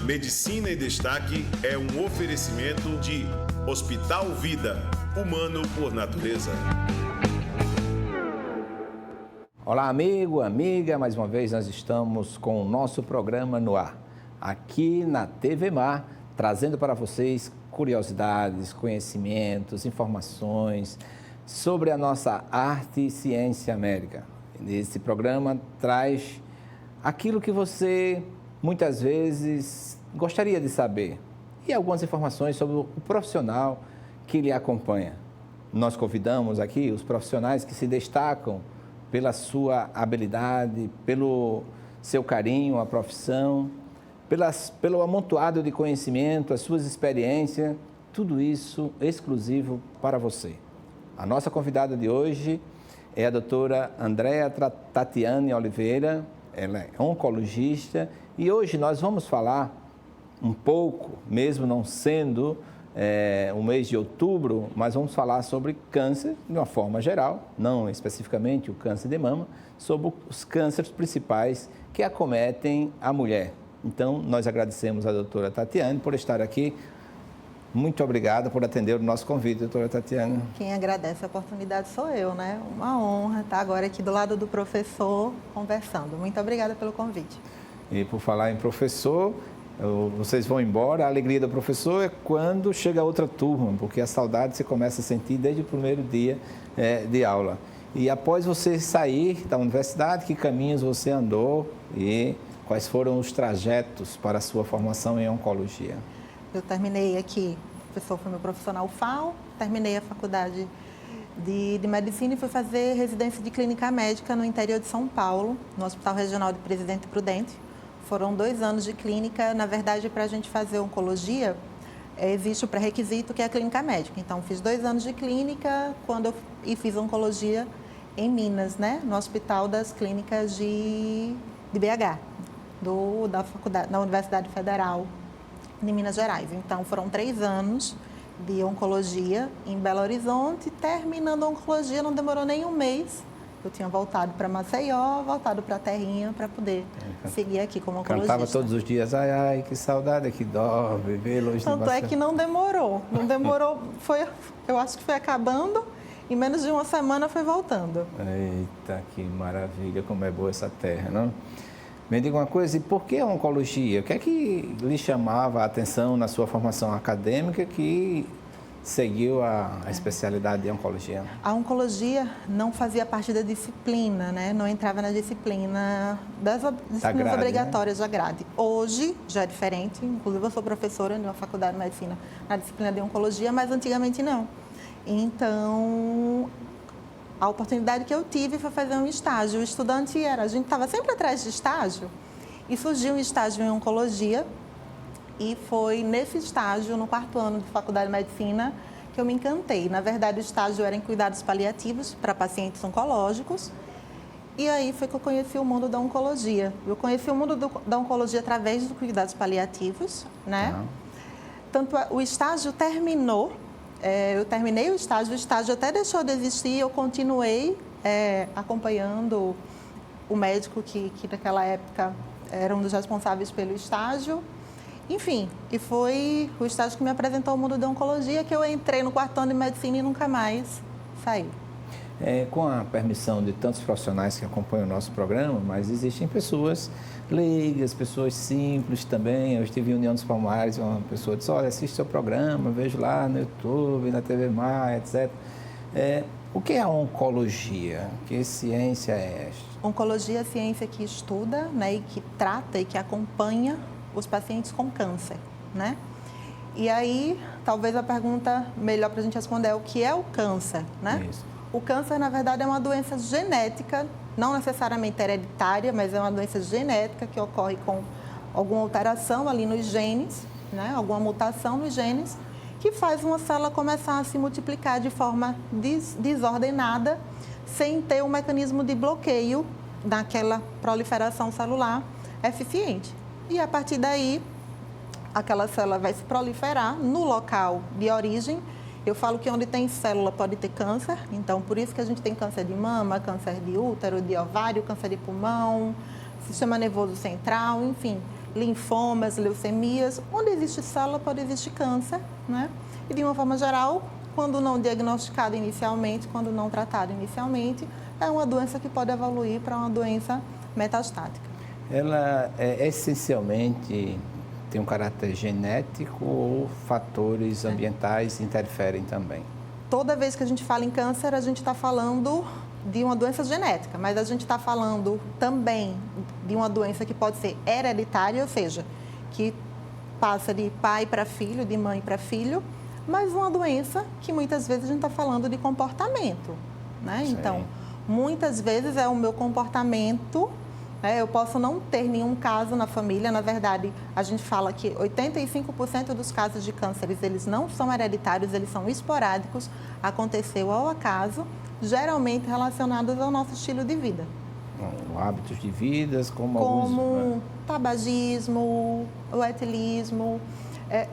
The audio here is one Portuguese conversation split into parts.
Medicina em Destaque é um oferecimento de Hospital Vida, humano por natureza. Olá, amigo, amiga, mais uma vez nós estamos com o nosso programa no ar, aqui na TV Mar, trazendo para vocês curiosidades, conhecimentos, informações sobre a nossa arte e ciência médica. Esse programa traz aquilo que você muitas vezes gostaria de saber e algumas informações sobre o profissional que lhe acompanha. Nós convidamos aqui os profissionais que se destacam pela sua habilidade, pelo seu carinho à profissão, pelo amontoado de conhecimento, as suas experiências, tudo isso exclusivo para você. A nossa convidada de hoje é a doutora Andréa Tatiane Oliveira, ela é oncologista e hoje nós vamos falar um pouco, mesmo não sendo o mês de outubro, mas vamos falar sobre câncer de uma forma geral, não especificamente o câncer de mama, sobre os cânceres principais que acometem a mulher. Então, nós agradecemos a doutora Tatiane por estar aqui. Muito obrigado por atender o nosso convite, doutora Tatiane. Quem agradece a oportunidade sou eu, né? Uma honra estar agora aqui do lado do professor conversando. Muito obrigada pelo convite. E por falar em professor, vocês vão embora, a alegria do professor é quando chega outra turma, porque a saudade você começa a sentir desde o primeiro dia de aula. E após você sair da universidade, que caminhos você andou e quais foram os trajetos para a sua formação em oncologia? Eu terminei aqui, o professor foi meu professor na UFAL, terminei a faculdade de medicina e fui fazer residência de clínica médica no interior de São Paulo, no Hospital Regional de Presidente Prudente. Foram 2 anos de clínica. Na verdade, para a gente fazer oncologia, existe o pré-requisito que é a clínica médica. Então, fiz 2 anos de clínica e fiz oncologia em Minas, né? No Hospital das Clínicas de BH, da Universidade Federal de Minas Gerais. Então, foram 3 anos de oncologia em Belo Horizonte. Terminando a oncologia, não demorou nem um mês. Eu tinha voltado para Maceió, voltado para a terrinha para poder seguir aqui como oncologista. Cantava todos os dias, ai, ai, que saudade, que dó, viver longe de Maceió. Tanto é que não demorou, eu acho que foi acabando, em menos de uma semana foi voltando. Eita, que maravilha, como é boa essa terra, não? Me diga uma coisa, e por que a oncologia? O que é que lhe chamava a atenção na sua formação acadêmica que seguiu a especialidade de oncologia? A oncologia não fazia parte da disciplina, né? Não entrava na disciplina das disciplinas obrigatórias da grade. Hoje já é diferente, inclusive eu sou professora de uma faculdade de medicina na disciplina de oncologia, mas antigamente não. Então, a oportunidade que eu tive foi fazer um estágio. O estudante a gente estava sempre atrás de estágio e surgiu um estágio em oncologia. E foi nesse estágio, no 4º ano de faculdade de medicina, que eu me encantei. Na verdade, o estágio era em cuidados paliativos para pacientes oncológicos. E aí foi que eu conheci o mundo da oncologia. Eu conheci o mundo da oncologia através dos cuidados paliativos, né? Tanto o estágio terminou, eu terminei o estágio até deixou de existir, eu continuei acompanhando o médico que naquela época era um dos responsáveis pelo estágio. Enfim, e foi o estágio que me apresentou ao mundo da oncologia, que eu entrei no 4º ano de medicina e nunca mais saí. Com a permissão de tantos profissionais que acompanham o nosso programa, mas existem pessoas leigas, pessoas simples também. Eu estive em União dos Palmares, uma pessoa disse, olha, assiste seu programa, vejo lá no YouTube, na TV Mar, etc. O que é a oncologia? Que ciência é esta? Oncologia é a ciência que estuda, né, e que trata e que acompanha os pacientes com câncer, né? E aí, talvez a pergunta melhor para a gente responder é o que é o câncer, né? Isso. O câncer, na verdade, é uma doença genética, não necessariamente hereditária, mas é uma doença genética que ocorre com alguma alteração ali nos genes, né? Alguma mutação nos genes, que faz uma célula começar a se multiplicar de forma desordenada, sem ter um mecanismo de bloqueio daquela proliferação celular eficiente. E a partir daí, aquela célula vai se proliferar no local de origem. Eu falo que onde tem célula pode ter câncer, então por isso que a gente tem câncer de mama, câncer de útero, de ovário, câncer de pulmão, sistema nervoso central, enfim. linfomas, leucemias. Onde existe célula, pode existir câncer, né? E de uma forma geral, quando não diagnosticado inicialmente, quando não tratado inicialmente, é uma doença que pode evoluir para uma doença metastática. Ela essencialmente tem um caráter genético ou fatores ambientais interferem também? Toda vez que a gente fala em câncer, a gente está falando de uma doença genética, mas a gente está falando também de uma doença que pode ser hereditária, ou seja, que passa de pai para filho, de mãe para filho, mas uma doença que muitas vezes a gente está falando de comportamento, né? Então, muitas vezes é o meu comportamento, né? Eu posso não ter nenhum caso na família, na verdade, a gente fala que 85% dos casos de cânceres, eles não são hereditários, eles são esporádicos, aconteceu ao acaso, geralmente relacionados ao nosso estilo de vida. Hábitos de vida, como alguns, tabagismo, o etilismo.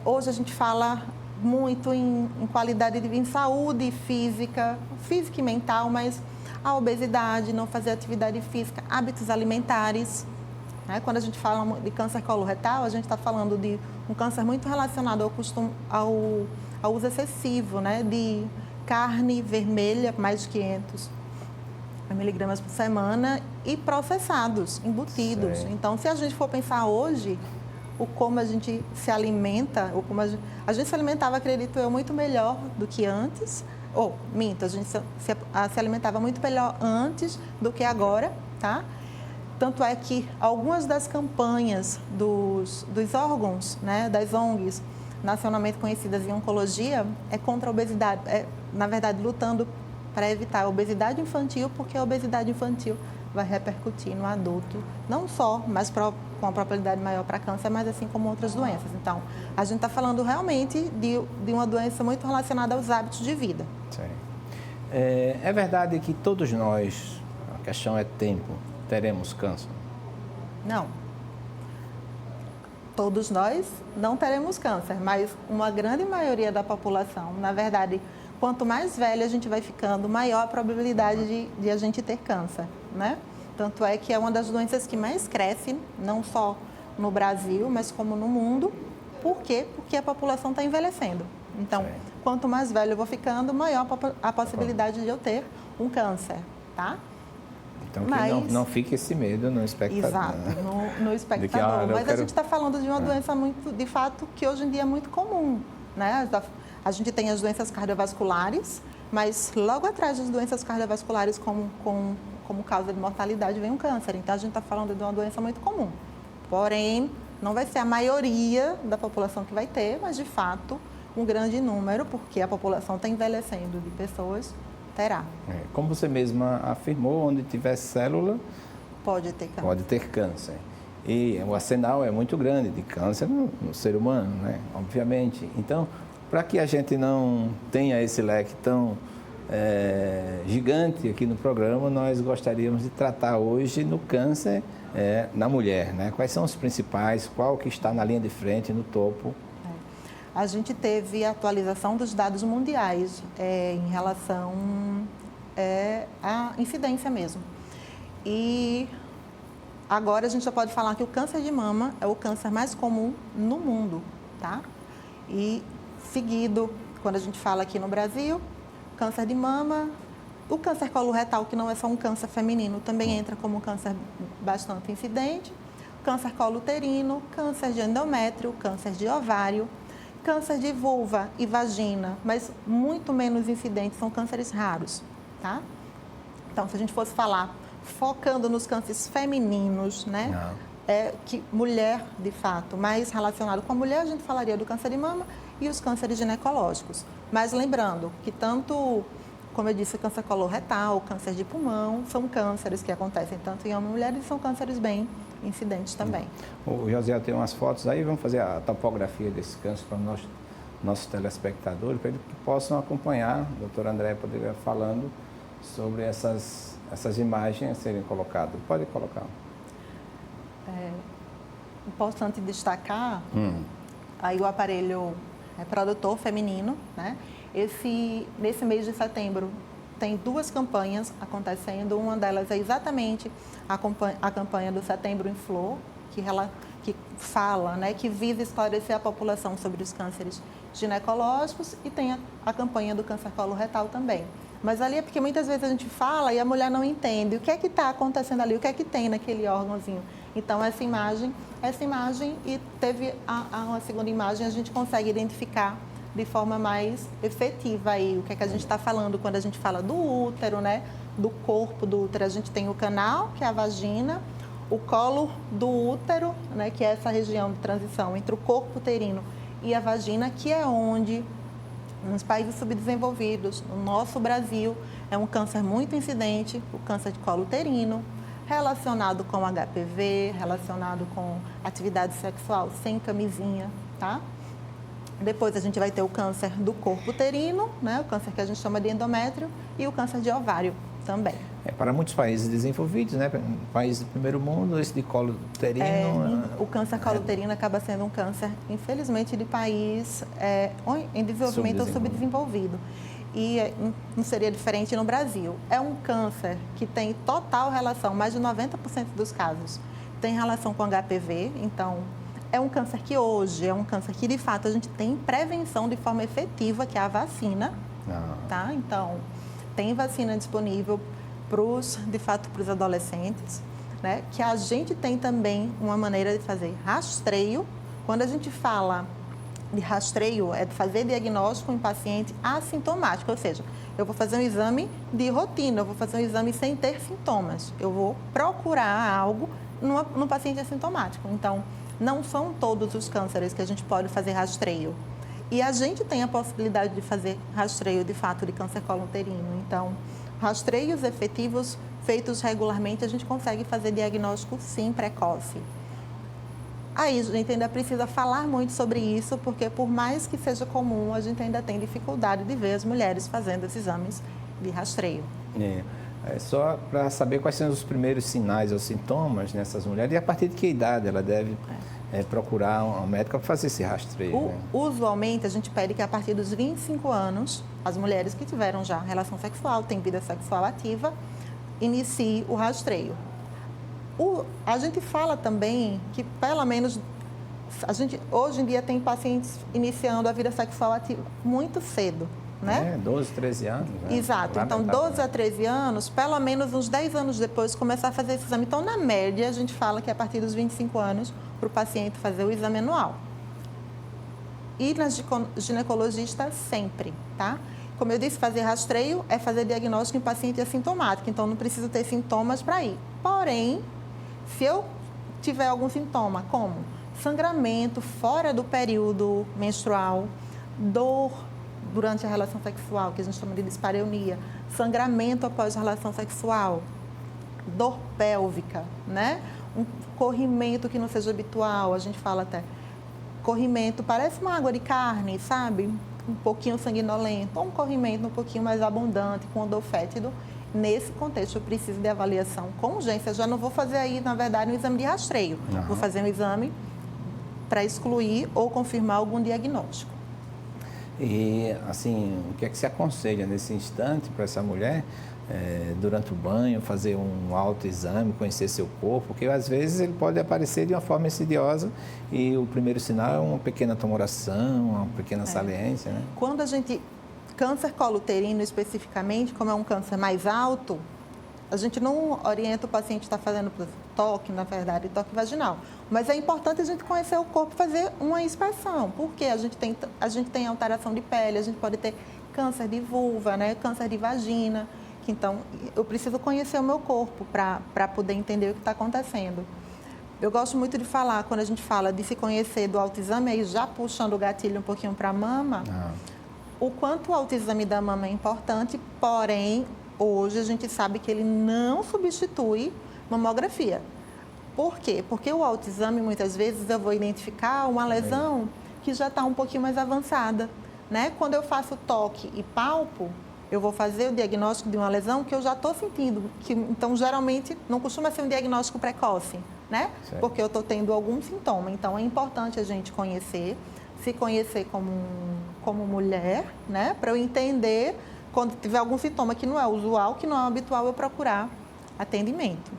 Hoje a gente fala muito em qualidade de vida, em saúde física e mental, mas a obesidade, não fazer atividade física, hábitos alimentares. Né? Quando a gente fala de câncer coloretal, a gente está falando de um câncer muito relacionado ao uso excessivo, né? De carne vermelha, mais de 500 miligramas por semana, e processados, embutidos. Sei. Então, se a gente for pensar hoje, como a gente se alimenta, ou como a gente se alimentava, acredito eu, muito melhor do que antes. A gente se alimentava muito melhor antes do que agora, tá? Tanto é que algumas das campanhas dos órgãos, né, das ONGs, nacionalmente conhecidas em oncologia, é contra a obesidade, na verdade, lutando para evitar a obesidade infantil, porque a obesidade infantil vai repercutir no adulto, não só, mas com a probabilidade maior para câncer, mas assim como outras doenças. Então, a gente está falando realmente de uma doença muito relacionada aos hábitos de vida. Sim. É verdade que todos nós, a questão é tempo, teremos câncer? Não. Todos nós não teremos câncer, mas uma grande maioria da população, na verdade, quanto mais velha a gente vai ficando, maior a probabilidade de a gente ter câncer, né? Tanto é que é uma das doenças que mais cresce, não só no Brasil, mas como no mundo. Por quê? Porque a população está envelhecendo. Então, quanto mais velho eu vou ficando, maior a possibilidade de eu ter um câncer, tá? Então, que não fique esse medo no espectador. Exato, no espectador. Mas a gente está falando de uma doença muito, de fato, que hoje em dia é muito comum, né? A gente tem as doenças cardiovasculares, mas logo atrás das doenças cardiovasculares como causa de mortalidade vem um câncer. Então, a gente está falando de uma doença muito comum. Porém, não vai ser a maioria da população que vai ter, mas, de fato, um grande número, porque a população está envelhecendo de pessoas, terá. Como você mesma afirmou, onde tiver célula, pode ter câncer. Pode ter câncer. E o arsenal é muito grande de câncer no ser humano, né? Obviamente. Então, para que a gente não tenha esse leque tão gigante aqui no programa, nós gostaríamos de tratar hoje no câncer na mulher, né? Quais são os principais, qual que está na linha de frente, no topo? A gente teve a atualização dos dados mundiais em relação à incidência mesmo. E agora a gente já pode falar que o câncer de mama é o câncer mais comum no mundo, tá? E seguido, quando a gente fala aqui no Brasil, câncer de mama, o câncer coloretal, que não é só um câncer feminino, também entra como um câncer bastante incidente, câncer colo-uterino, câncer de endométrio, câncer de ovário, câncer de vulva e vagina, mas muito menos incidentes, são cânceres raros, tá? Então, se a gente fosse falar, focando nos cânceres femininos, né? Que mulher, de fato, mais relacionado com a mulher, a gente falaria do câncer de mama e os cânceres ginecológicos. Mas lembrando que tanto, como eu disse, câncer coloretal, câncer de pulmão, são cânceres que acontecem tanto em homens e mulheres e são cânceres bem incidentes também. O José tem umas fotos aí, vamos fazer a topografia desse câncer para os nossos telespectadores, para que possam acompanhar. A doutora Andréia poderia falando sobre essas imagens a serem colocadas. Pode colocar. Importante destacar aí o aparelho reprodutor feminino, né? Nesse mês de setembro tem 2 campanhas acontecendo, uma delas é exatamente a campanha do Setembro em Flor, que que fala, né, que visa esclarecer a população sobre os cânceres ginecológicos, e tem a campanha do câncer coloretal também. Mas ali é porque muitas vezes a gente fala e a mulher não entende o que é que está acontecendo ali, o que é que tem naquele órgãozinho. Então, essa imagem e teve a segunda imagem, a gente consegue identificar de forma mais efetiva aí o que é que a gente está falando quando a gente fala do útero, né? Do corpo do útero. A gente tem o canal, que é a vagina, o colo do útero, né? Que é essa região de transição entre o corpo uterino e a vagina, que é onde, nos países subdesenvolvidos, no nosso Brasil, é um câncer muito incidente, o câncer de colo uterino, relacionado com HPV, relacionado com atividade sexual sem camisinha, tá? Depois a gente vai ter o câncer do corpo uterino, né? O câncer que a gente chama de endométrio, e o câncer de ovário também. Para muitos países desenvolvidos, né? Países do primeiro mundo, esse de colo uterino... O câncer colo uterino acaba sendo um câncer, infelizmente, de país em desenvolvimento ou subdesenvolvido. E não seria diferente no Brasil. É um câncer que tem total relação, mais de 90% dos casos, tem relação com HPV. Então, é um câncer que hoje, é um câncer que, de fato, a gente tem prevenção de forma efetiva, que é a vacina. Tá? Então, tem vacina disponível para os adolescentes, né? Que a gente tem também uma maneira de fazer rastreio. Quando a gente fala de rastreio, é de fazer diagnóstico em paciente assintomático, ou seja, eu vou fazer um exame de rotina, eu vou fazer um exame sem ter sintomas, eu vou procurar algo no paciente assintomático. Então, não são todos os cânceres que a gente pode fazer rastreio. E a gente tem a possibilidade de fazer rastreio, de fato, de câncer colo-uterino. Então, rastreios efetivos feitos regularmente, a gente consegue fazer diagnóstico, sim, precoce. Aí, a gente ainda precisa falar muito sobre isso, porque por mais que seja comum, a gente ainda tem dificuldade de ver as mulheres fazendo esses exames de rastreio. É só para saber quais são os primeiros sinais ou sintomas nessas mulheres e a partir de que idade ela deve procurar uma médica para fazer esse rastreio. Usualmente, a gente pede que a partir dos 25 anos, as mulheres que tiveram já relação sexual, têm vida sexual ativa, inicie o rastreio. A gente fala também que, pelo menos, hoje em dia tem pacientes iniciando a vida sexual ativa muito cedo, né? 12, 13 anos. Né? Exato. Então, 12 a 13 anos, pelo menos uns 10 anos depois, começar a fazer esse exame. Então, na média, a gente fala que é a partir dos 25 anos, para o paciente fazer o exame anual. E na ginecologista, sempre, tá? Como eu disse, fazer rastreio é fazer diagnóstico em paciente assintomático. Então, não preciso ter sintomas para ir. Porém, se eu tiver algum sintoma, como sangramento fora do período menstrual, dor durante a relação sexual, que a gente chama de dispareunia, sangramento após a relação sexual, dor pélvica, né? Um corrimento que não seja habitual, a gente fala até corrimento, parece uma água de carne, sabe? Um pouquinho sanguinolento, ou um corrimento um pouquinho mais abundante, com odor fétido. Nesse contexto, eu preciso de avaliação com urgência. Eu já não vou fazer aí, na verdade, um exame de rastreio. Vou fazer um exame para excluir ou confirmar algum diagnóstico. E, assim, o que é que se aconselha nesse instante para essa mulher, durante o banho, fazer um autoexame, conhecer seu corpo? Porque, às vezes, ele pode aparecer de uma forma insidiosa e o primeiro sinal é uma pequena tumoração, uma pequena saliência, né? Quando a gente... Câncer colo-uterino, especificamente, como é um câncer mais alto, a gente não orienta o paciente a estar fazendo toque, na verdade, toque vaginal. Mas é importante a gente conhecer o corpo, fazer uma inspeção, porque a gente tem alteração de pele, a gente pode ter câncer de vulva, né? Câncer de vagina. Então, eu preciso conhecer o meu corpo para poder entender o que está acontecendo. Eu gosto muito de falar, quando a gente fala de se conhecer do autoexame, aí já puxando o gatilho um pouquinho para a mama, o quanto o autoexame da mama é importante, porém, hoje a gente sabe que ele não substitui mamografia. Por quê? Porque o autoexame, muitas vezes, eu vou identificar uma lesão que já está um pouquinho mais avançada, né? Quando eu faço toque e palpo, eu vou fazer o diagnóstico de uma lesão que eu já estou sentindo. Então, geralmente, não costuma ser um diagnóstico precoce, né? Certo. Porque eu estou tendo algum sintoma. Então, é importante a gente conhecer, se conhecer como mulher, né? Para eu entender, quando tiver algum sintoma que não é usual, que não é habitual, eu procurar atendimento.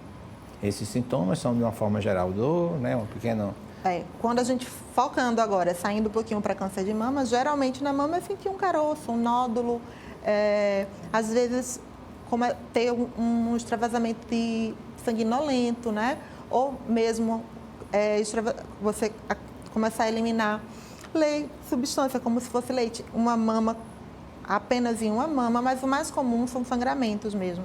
Esses sintomas são, de uma forma geral, dor, né? Uma pequena Quando a gente, focando agora, saindo um pouquinho para câncer de mama, geralmente na mama é sentir um caroço, um nódulo, às vezes ter um extravasamento de sanguinolento, né? Ou mesmo você começar a eliminar substância como se fosse leite, uma mama, apenas em uma mama, mas o mais comum são sangramentos mesmo,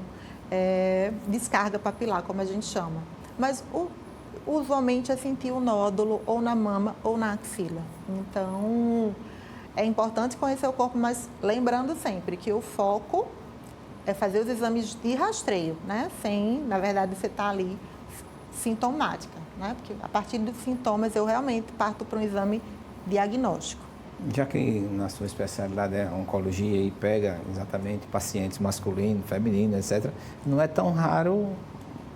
descarga papilar, como a gente chama. Mas usualmente é sentir o nódulo ou na mama ou na axila. Então, é importante conhecer o corpo, mas lembrando sempre que o foco é fazer os exames de rastreio, né? Sem, na verdade, você estar ali sintomática, né? Porque a partir dos sintomas eu realmente parto para um exame diagnóstico. Já que na sua especialidade é oncologia e pega exatamente pacientes masculinos, femininos, etc., não é tão raro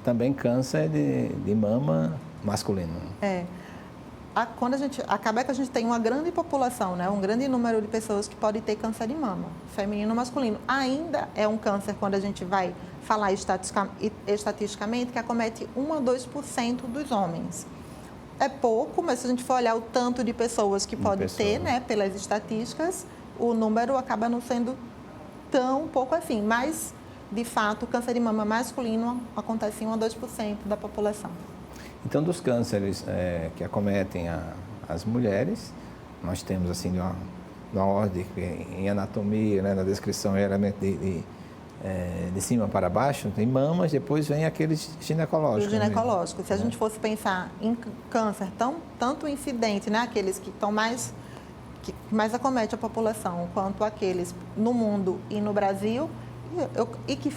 também câncer de mama masculino. Quando acaba que a gente tem uma grande população, né? Um grande número de pessoas que podem ter câncer de mama, feminino ou masculino. Ainda é um câncer, quando a gente vai falar estatisticamente, que acomete 1 a 2% dos homens. É pouco, mas se a gente for olhar o tanto de pessoas que pode ter, né, pelas estatísticas, o número acaba não sendo tão pouco assim. Mas, de fato, o câncer de mama masculino acontece em 1 a 2% da população. Então, dos cânceres que acometem as mulheres, nós temos, assim, de uma ordem em anatomia, né, na descrição, elemento de cima para baixo, tem mamas, depois vem aqueles ginecológicos. O ginecológico. Se a gente fosse pensar em câncer, tanto incidente, né, aqueles que mais acomete a população, quanto aqueles no mundo e no Brasil, e que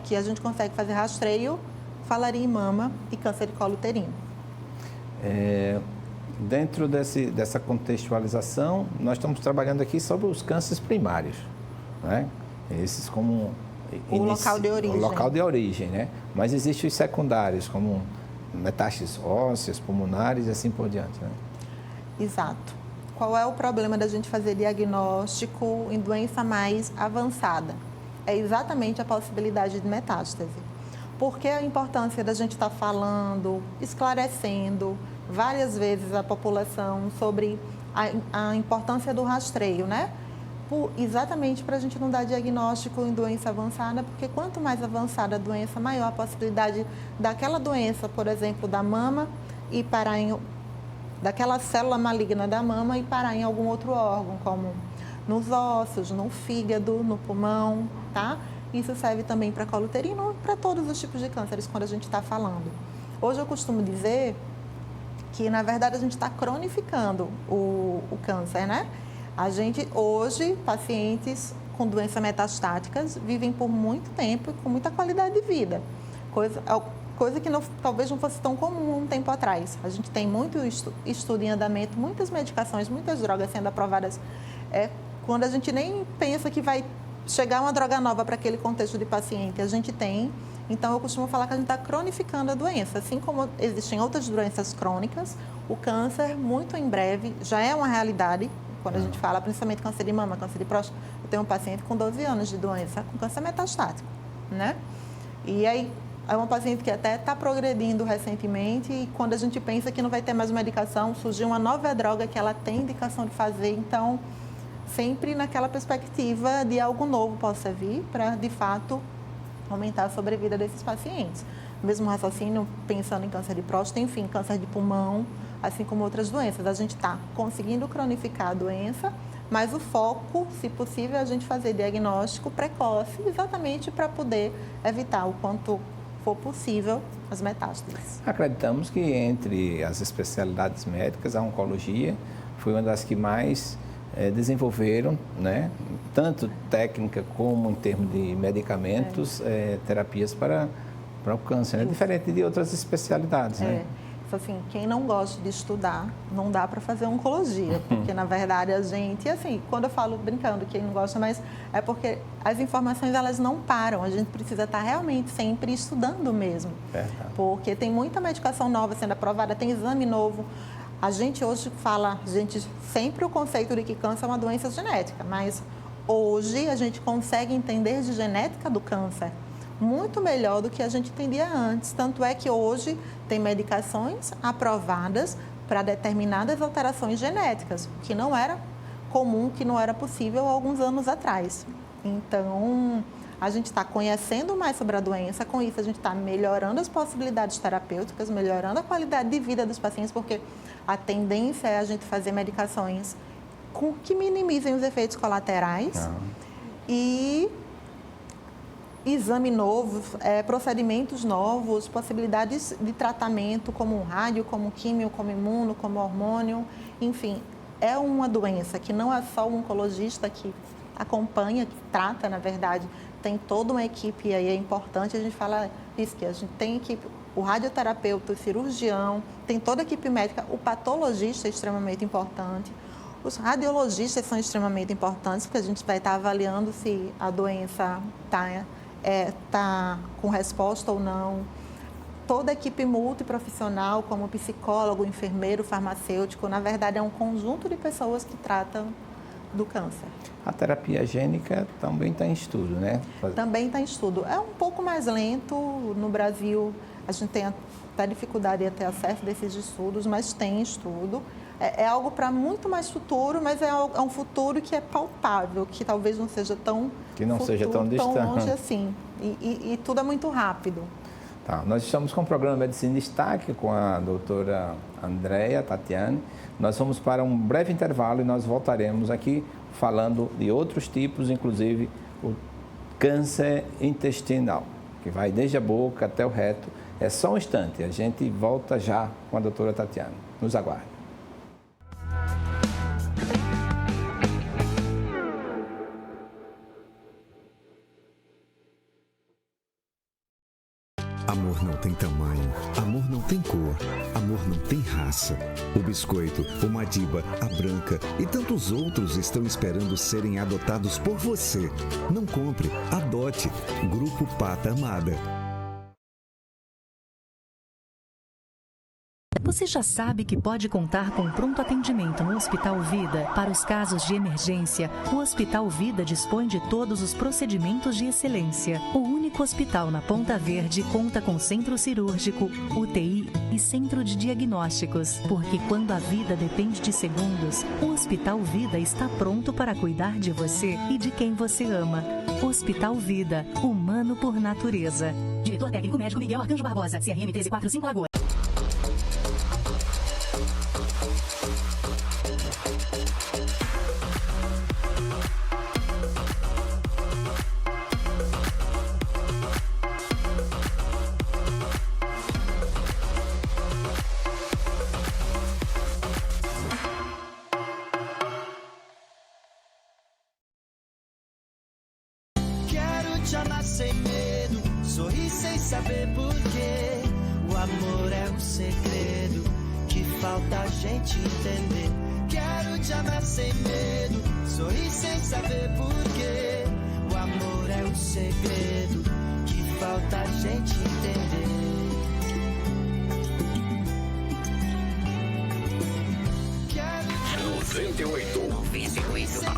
que a gente consegue fazer rastreio, falaria em mama e câncer de colo uterino. Dentro dessa contextualização, nós estamos trabalhando aqui sobre os cânceres primários, né? Esses como local de origem. O local de origem, né? Mas existem os secundários, como metástases ósseas, pulmonares e assim por diante, né? Exato. Qual é o problema da gente fazer diagnóstico em doença mais avançada? É exatamente a possibilidade de metástase. Por que a importância da gente estar falando, esclarecendo várias vezes a população sobre a importância do rastreio, né? Exatamente para a gente não dar diagnóstico em doença avançada, porque quanto mais avançada a doença, maior a possibilidade daquela doença, por exemplo, da mama, e parar daquela célula maligna da mama e parar em algum outro órgão, como nos ossos, no fígado, no pulmão, tá? Isso serve também para colo uterino, para todos os tipos de cânceres, quando a gente está falando. Hoje eu costumo dizer que, na verdade, a gente está cronificando o câncer, né? A gente, hoje, pacientes com doenças metastáticas vivem por muito tempo e com muita qualidade de vida. Coisa que talvez não fosse tão comum um tempo atrás. A gente tem muito estudo em andamento, muitas medicações, muitas drogas sendo aprovadas. Quando a gente nem pensa que vai chegar uma droga nova para aquele contexto de paciente, a gente tem. Então, eu costumo falar que a gente está cronificando a doença. Assim como existem outras doenças crônicas, o câncer, muito em breve, já é uma realidade. Quando a gente fala, principalmente câncer de mama, câncer de próstata, eu tenho um paciente com 12 anos de doença, com câncer metastático, né? E aí, é uma paciente que até está progredindo recentemente e quando a gente pensa que não vai ter mais medicação, surgiu uma nova droga que ela tem indicação de fazer, então, sempre naquela perspectiva de algo novo possa vir para, de fato, aumentar a sobrevida desses pacientes. Mesmo raciocínio, pensando em câncer de próstata, enfim, câncer de pulmão, assim como outras doenças. A gente está conseguindo cronificar a doença, mas o foco, se possível, é a gente fazer diagnóstico precoce, exatamente para poder evitar o quanto for possível as metástases. Acreditamos que entre as especialidades médicas, a oncologia foi uma das que mais desenvolveram, né, tanto técnica como em termos de medicamentos, terapias para o câncer, né? Diferente de outras especialidades, né? Assim, quem não gosta de estudar, não dá para fazer oncologia, porque na verdade a gente, assim, quando eu falo brincando, quem não gosta, mas é porque as informações elas não param, a gente precisa estar realmente sempre estudando mesmo, porque tem muita medicação nova sendo aprovada, tem exame novo. A gente hoje fala, sempre o conceito de que câncer é uma doença genética, mas hoje a gente consegue entender de genética do câncer muito melhor do que a gente entendia antes. Tanto é que hoje tem medicações aprovadas para determinadas alterações genéticas, que não era comum, que não era possível há alguns anos atrás. Então, a gente está conhecendo mais sobre a doença, com isso a gente está melhorando as possibilidades terapêuticas, melhorando a qualidade de vida dos pacientes, porque a tendência é a gente fazer medicações que minimizem os efeitos colaterais e exame novo, procedimentos novos, possibilidades de tratamento como rádio, como químio, como imuno, como hormônio, enfim, é uma doença que não é só o oncologista que acompanha, que trata, na verdade, tem toda uma equipe aí, é importante a gente falar isso, que a gente tem equipe, o radioterapeuta, o cirurgião, tem toda a equipe médica, o patologista é extremamente importante, os radiologistas são extremamente importantes, porque a gente vai estar avaliando se a doença está com resposta ou não. Toda a equipe multiprofissional, como psicólogo, enfermeiro, farmacêutico, na verdade é um conjunto de pessoas que tratam do câncer. A terapia gênica também está em estudo, né? Também está em estudo. É um pouco mais lento no Brasil, a gente tem até dificuldade de ter acesso desses estudos, mas tem estudo. É algo para muito mais futuro, mas é um futuro que é palpável, que talvez não seja tão seja tão distante, tão longe assim. E tudo é muito rápido. Tá, nós estamos com o programa Medicina em Destaque com a doutora Andrea Tatiani. Nós vamos para um breve intervalo e nós voltaremos aqui falando de outros tipos, inclusive o câncer intestinal, que vai desde a boca até o reto. É só um instante, a gente volta já com a doutora Tatiani. Nos aguarde. Amor não tem tamanho, amor não tem cor, amor não tem raça. O Biscoito, o Madiba, a Branca e tantos outros estão esperando serem adotados por você. Não compre, adote. Grupo Pata Amada. Você já sabe que pode contar com pronto atendimento no Hospital Vida para os casos de emergência. O Hospital Vida dispõe de todos os procedimentos de excelência. O único hospital na Ponta Verde conta com centro cirúrgico, UTI e centro de diagnósticos. Porque quando a vida depende de segundos, o Hospital Vida está pronto para cuidar de você e de quem você ama. Hospital Vida, humano por natureza. Diretor técnico médico Miguel Arcanjo Barbosa, CRM 1345 Lagoas. Te amar sem medo, sorrir sem saber porquê. O amor é um segredo que falta a gente entender. Quero te amar sem medo, sorrir sem saber porquê. O amor é um segredo que falta a gente entender. Quero 98.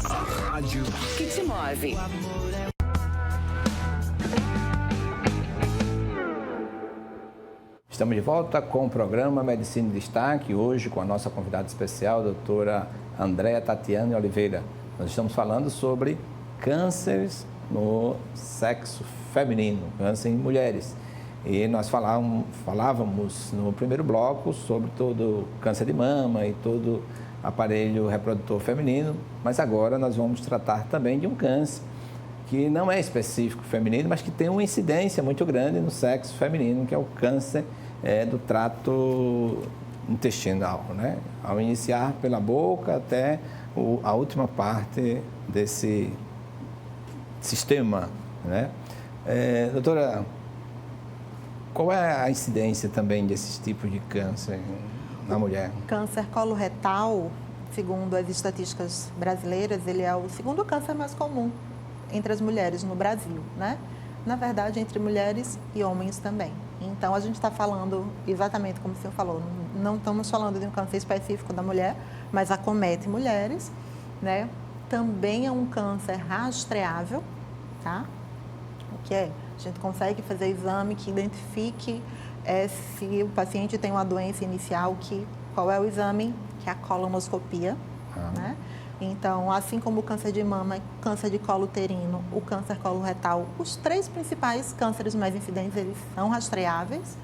A rádio que te move. Estamos de volta com o programa Medicina em Destaque, hoje com a nossa convidada especial, a doutora Andrea Tatiani Oliveira. Nós estamos falando sobre cânceres no sexo feminino, câncer em mulheres. E nós falávamos no primeiro bloco sobre todo o câncer de mama e todo o aparelho reprodutor feminino, mas agora nós vamos tratar também de um câncer que não é específico feminino, mas que tem uma incidência muito grande no sexo feminino, que é o câncer do trato intestinal, né? Ao iniciar pela boca até a última parte desse sistema, né? Doutora, qual é a incidência também desses tipos de câncer na mulher? Câncer coloretal, segundo as estatísticas brasileiras, ele é o segundo câncer mais comum entre as mulheres no Brasil, né? Na verdade, entre mulheres e homens também. Então, a gente está falando exatamente como o senhor falou, não estamos falando de um câncer específico da mulher, mas acomete mulheres, né? Também é um câncer rastreável, tá? O que é? A gente consegue fazer exame que identifique se o paciente tem uma doença inicial que Qual é o exame? Que é a colonoscopia, né? Então, assim como o câncer de mama, câncer de colo uterino, o câncer coloretal, os 3 principais cânceres mais incidentes, eles são rastreáveis.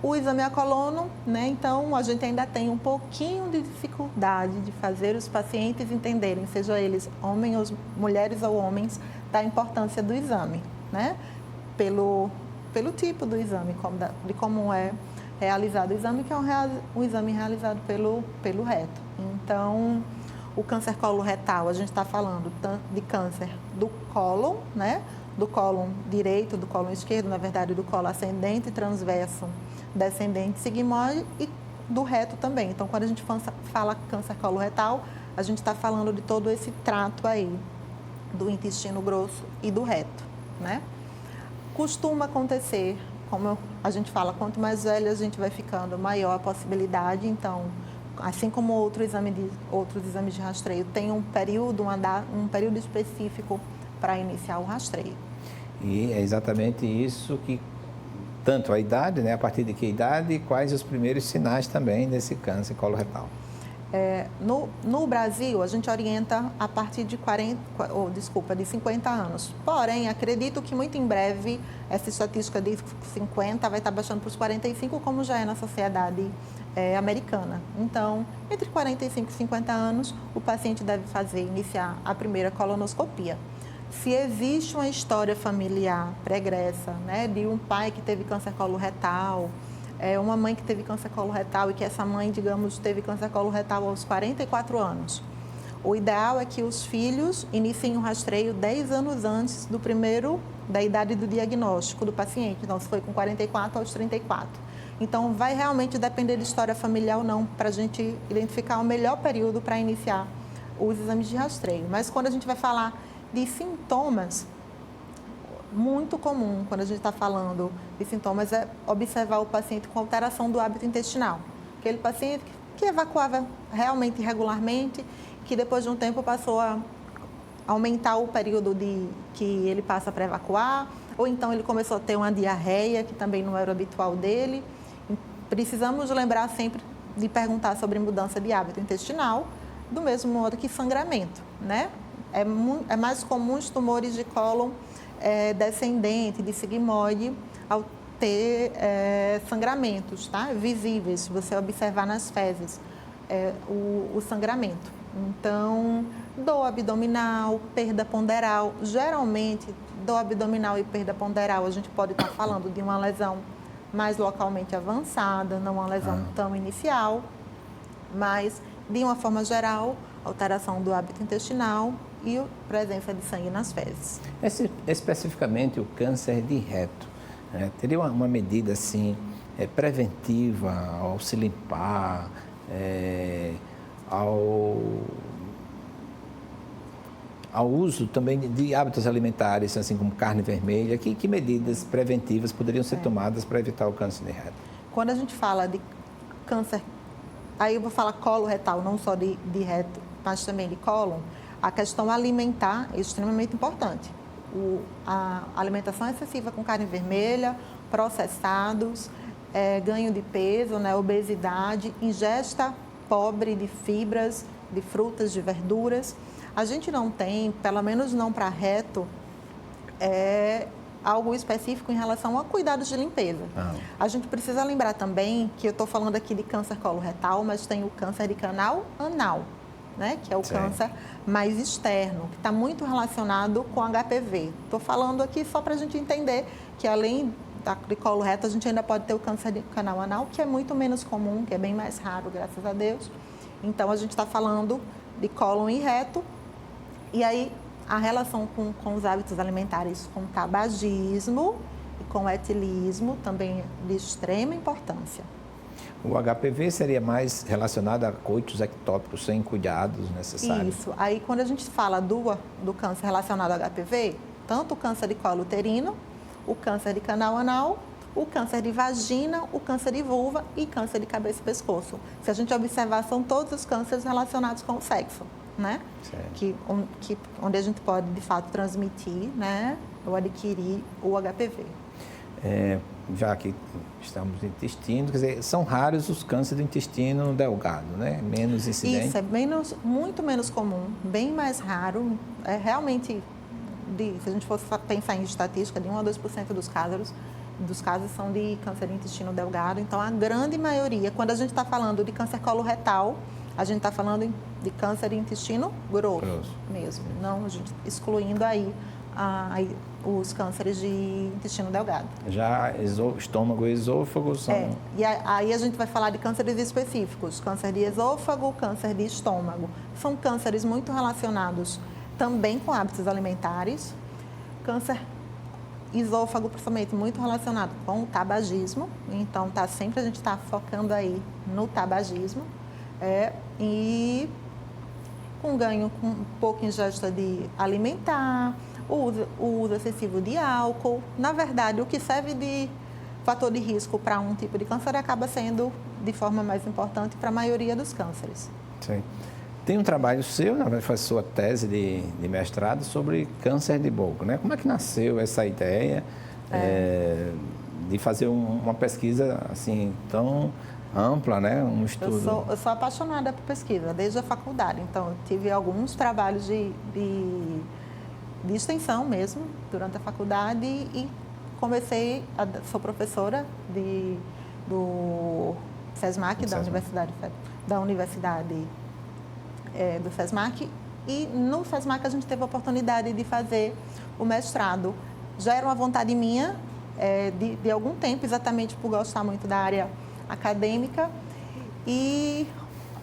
O exame é a colono, né? Então, a gente ainda tem um pouquinho de dificuldade de fazer os pacientes entenderem, seja eles homens, mulheres ou homens, da importância do exame, né? Pelo tipo do exame, de como é realizado o exame, que é um exame realizado pelo reto. Então, o câncer coloretal, a gente está falando de câncer do cólon, né? Do cólon direito, do cólon esquerdo, na verdade, do colo ascendente, transverso, descendente, sigmoide e do reto também. Então, quando a gente fala câncer coloretal, a gente está falando de todo esse trato aí do intestino grosso e do reto, né? Costuma acontecer, como a gente fala, quanto mais velha a gente vai ficando, maior a possibilidade. Então, assim como outros exames de rastreio, tem um período específico para iniciar o rastreio. E é exatamente isso que, tanto a idade, né? A partir de que idade e quais os primeiros sinais também desse câncer coloretal? No Brasil, a gente orienta a partir de 50 anos. Porém, acredito que muito em breve essa estatística de 50 vai estar baixando para os 45, como já é na sociedade americana. Então, entre 45 e 50 anos, o paciente deve iniciar a primeira colonoscopia. Se existe uma história familiar pregressa, né, de um pai que teve câncer coloretal, uma mãe que teve câncer coloretal e que essa mãe, digamos, teve câncer coloretal aos 44 anos. O ideal é que os filhos iniciem o rastreio 10 anos antes da idade do diagnóstico do paciente. Então, se foi com 44 aos 34. Então, vai realmente depender de história familiar ou não, para a gente identificar o melhor período para iniciar os exames de rastreio. Mas quando a gente vai falar de sintomas, muito comum, quando a gente está falando de sintomas, é observar o paciente com alteração do hábito intestinal. Aquele paciente que evacuava realmente regularmente, que depois de um tempo passou a aumentar o período que ele passa para evacuar, ou então ele começou a ter uma diarreia, que também não era habitual dele. Precisamos lembrar sempre de perguntar sobre mudança de hábito intestinal, do mesmo modo que sangramento, né? É mais comum os tumores de cólon descendente, de sigmoide, ao ter sangramentos, tá? Visíveis, se você observar nas fezes o sangramento. Então, dor abdominal, perda ponderal. Geralmente, dor abdominal e perda ponderal, a gente pode estar falando de uma lesão mais localmente avançada, não uma lesão tão inicial, mas, de uma forma geral, alteração do hábito intestinal e presença de sangue nas fezes. Especificamente o câncer de reto, né? Teria uma medida assim preventiva ao se limpar, ao uso também de hábitos alimentares, assim como carne vermelha? Que medidas preventivas poderiam ser tomadas para evitar o câncer de reto? Quando a gente fala de câncer, aí eu vou falar coloretal, não só de reto, mas também de cólon, a questão alimentar é extremamente importante. A alimentação excessiva com carne vermelha, processados, ganho de peso, né, obesidade, ingesta pobre de fibras, de frutas, de verduras. A gente não tem, pelo menos não para reto, algo específico em relação a cuidados de limpeza. A gente precisa lembrar também que eu estou falando aqui de câncer coloretal, mas tem o câncer de canal anal, né? Que é o câncer mais externo, que está muito relacionado com HPV. Estou falando aqui só para a gente entender que além de colo reto, a gente ainda pode ter o câncer de canal anal, que é muito menos comum, que é bem mais raro, graças a Deus. Então, a gente está falando de cólon e reto, e aí a relação com os hábitos alimentares, com tabagismo e com etilismo, também é de extrema importância. O HPV seria mais relacionado a coitos ectópicos sem cuidados necessários? Isso. Aí, quando a gente fala do câncer relacionado ao HPV, tanto o câncer de colo uterino, o câncer de canal anal, o câncer de vagina, o câncer de vulva e câncer de cabeça e pescoço. Se a gente observar, são todos os cânceres relacionados com o sexo, né? Onde a gente pode, de fato, transmitir, né, ou adquirir o HPV. Já que estamos no intestino, quer dizer, são raros os cânceres do intestino delgado, né? Menos incidente. Isso, muito menos comum, bem mais raro. É realmente, se a gente fosse pensar em estatística, de 1 a 2% dos casos são de câncer de intestino delgado. Então, a grande maioria, quando a gente está falando de câncer coloretal, a gente está falando de câncer de intestino grosso mesmo, não a gente excluindo aí os cânceres de intestino delgado. Já estômago e esôfago são... E aí a gente vai falar de cânceres específicos, câncer de esôfago, câncer de estômago. São cânceres muito relacionados também com hábitos alimentares. Câncer esôfago, principalmente, muito relacionado com o tabagismo. Então, a gente está focando aí no tabagismo. E com ganho com um pouco ingesta de alimentar, o uso excessivo de álcool. Na verdade, o que serve de fator de risco para um tipo de câncer acaba sendo de forma mais importante para a maioria dos cânceres. Sim. Tem um trabalho seu, na verdade, foi sua tese de mestrado sobre câncer de boca, né? Como é que nasceu essa ideia de fazer uma pesquisa assim tão ampla, né? Um estudo. Eu sou apaixonada por pesquisa desde a faculdade, então eu tive alguns trabalhos de extensão mesmo durante a faculdade e sou professora do SESMAC, da Universidade do SESMAC, e no SESMAC a gente teve a oportunidade de fazer o mestrado. Já era uma vontade minha de algum tempo, exatamente por gostar muito da área acadêmica, e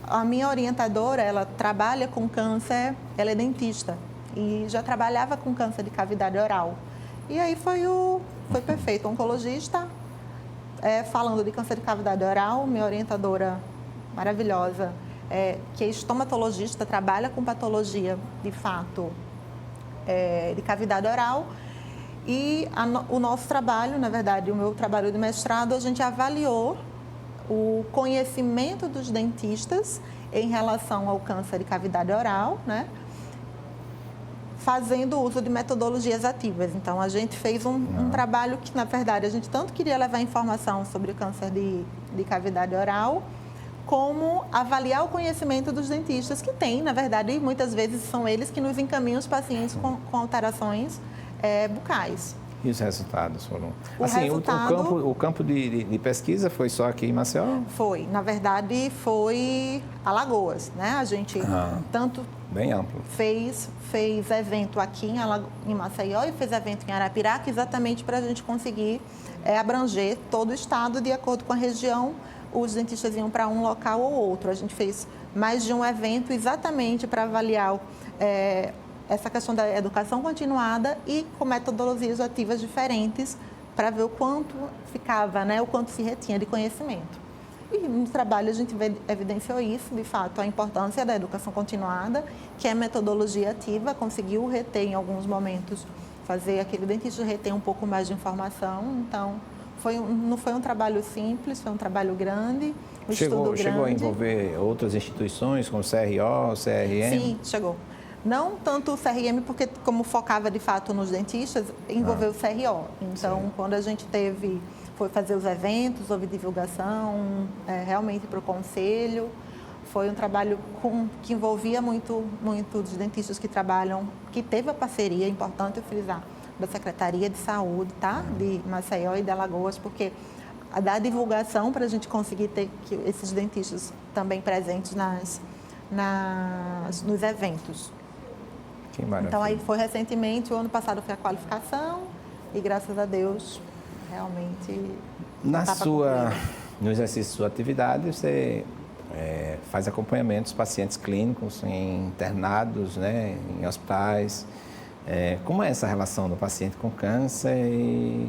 a minha orientadora, ela trabalha com câncer, ela é dentista e já trabalhava com câncer de cavidade oral. E aí foi perfeito, oncologista, falando de câncer de cavidade oral, minha orientadora maravilhosa, que é estomatologista, trabalha com patologia, de fato, de cavidade oral. E o nosso trabalho, na verdade, o meu trabalho de mestrado, a gente avaliou o conhecimento dos dentistas em relação ao câncer de cavidade oral, né? Fazendo uso de metodologias ativas. Então, a gente fez um trabalho que, na verdade, a gente tanto queria levar informação sobre o câncer de cavidade oral, como avaliar o conhecimento dos dentistas, que tem, na verdade, muitas vezes são eles que nos encaminham os pacientes com alterações bucais. E os resultados foram? O campo de pesquisa foi só aqui em Maceió? Foi. Na verdade, foi Alagoas, né? A gente tanto... Bem amplo. Fez evento aqui em Maceió e fez evento em Arapiraca, exatamente para a gente conseguir abranger todo o estado de acordo com a região. Os dentistas iam para um local ou outro. A gente fez mais de um evento exatamente para avaliar essa questão da educação continuada e com metodologias ativas diferentes para ver o quanto ficava, né, o quanto se retinha de conhecimento. E no trabalho a gente evidenciou isso, de fato, a importância da educação continuada, que é metodologia ativa, conseguiu reter em alguns momentos, fazer aquele dentista reter um pouco mais de informação. Então, não foi um trabalho simples, foi um trabalho grande, estudo grande. Chegou a envolver outras instituições, como CRO, CRM? Sim, chegou. Não tanto o CRM, porque como focava de fato nos dentistas, envolveu o CRO. Então, quando a gente foi fazer os eventos, houve divulgação, realmente para o conselho. Foi um trabalho que envolvia muito os dentistas que trabalham, que teve a parceria, é importante frisar, da Secretaria de Saúde, tá? De Maceió e de Alagoas, porque da divulgação para a gente conseguir ter esses dentistas também presentes nos eventos. Que maravilha. Então, aí foi recentemente, o ano passado foi a qualificação e, graças a Deus, realmente... No exercício de sua atividade, você faz acompanhamento dos pacientes clínicos internados, né, em hospitais. Como é essa relação do paciente com câncer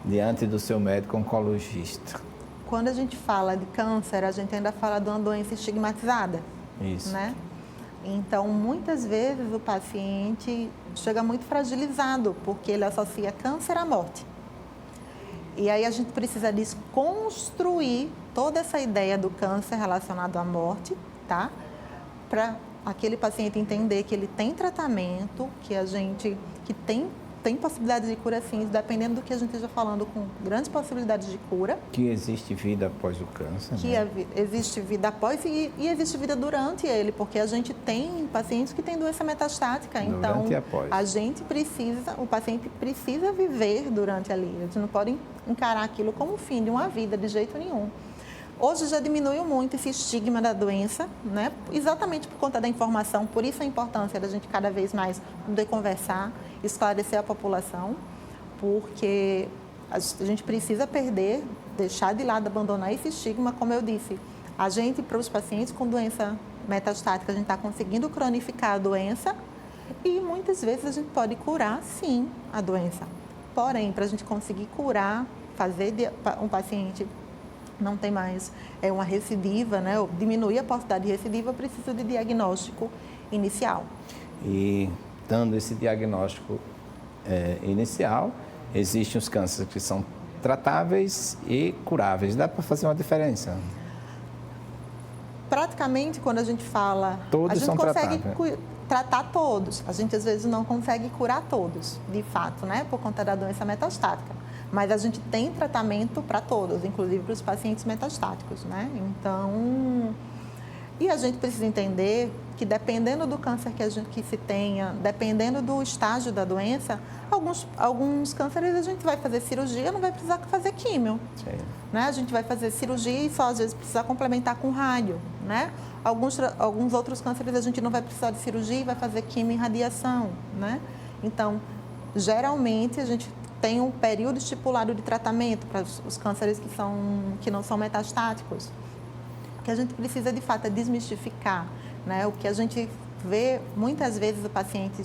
diante do seu médico oncologista? Quando a gente fala de câncer, a gente ainda fala de uma doença estigmatizada. Isso. Né? Então, muitas vezes o paciente chega muito fragilizado, porque ele associa câncer à morte. E aí a gente precisa desconstruir toda essa ideia do câncer relacionado à morte, tá? Para aquele paciente entender que ele tem tratamento, que tem tem possibilidade de cura sim, dependendo do que a gente esteja falando, com grandes possibilidades de cura. Que existe vida após o câncer, que né? Existe vida após e existe vida durante ele, porque a gente tem pacientes que têm doença metastática. Durante então, e após. o paciente precisa viver durante ali. A gente não pode encarar aquilo como o fim de uma vida, de jeito nenhum. Hoje já diminuiu muito esse estigma da doença, né? Exatamente por conta da informação, por isso a importância da gente cada vez mais poder conversar, esclarecer a população, porque a gente precisa deixar de lado, abandonar esse estigma, como eu disse. A gente, para os pacientes com doença metastática, a gente está conseguindo cronificar a doença e muitas vezes a gente pode curar, sim, a doença. Porém, para a gente conseguir curar, fazer um paciente não tem mais uma recidiva, né, ou diminuir a possibilidade de recidiva, precisa de diagnóstico inicial. E dando esse diagnóstico inicial, existem os cânceres que são tratáveis e curáveis. Dá para fazer uma diferença? Praticamente, quando a gente fala, todos a gente são consegue tratáveis. Tratar todos. A gente, às vezes, não consegue curar todos, de fato, né, por conta da doença metastática. Mas a gente tem tratamento para todos, inclusive para os pacientes metastáticos, né? Então, e a gente precisa entender que dependendo do câncer que se tenha, dependendo do estágio da doença, alguns cânceres a gente vai fazer cirurgia, não vai precisar fazer químio. Sim. Né? A gente vai fazer cirurgia e só às vezes precisar complementar com rádio, né? Alguns outros cânceres a gente não vai precisar de cirurgia e vai fazer químio e radiação, né? Então, geralmente a gente tem um período estipulado de tratamento para os cânceres que não são metastáticos. O que a gente precisa, de fato, é desmistificar, né? O que a gente vê, muitas vezes, o paciente...